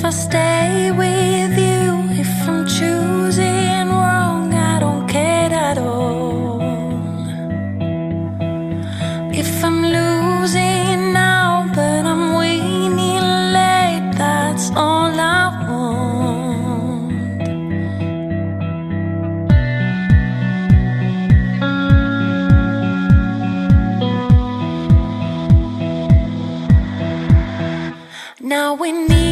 I stay with you, if I'm choosing wrong, I don't care at all. If I'm losing now, but I'm winning late, that's all I want. Now we need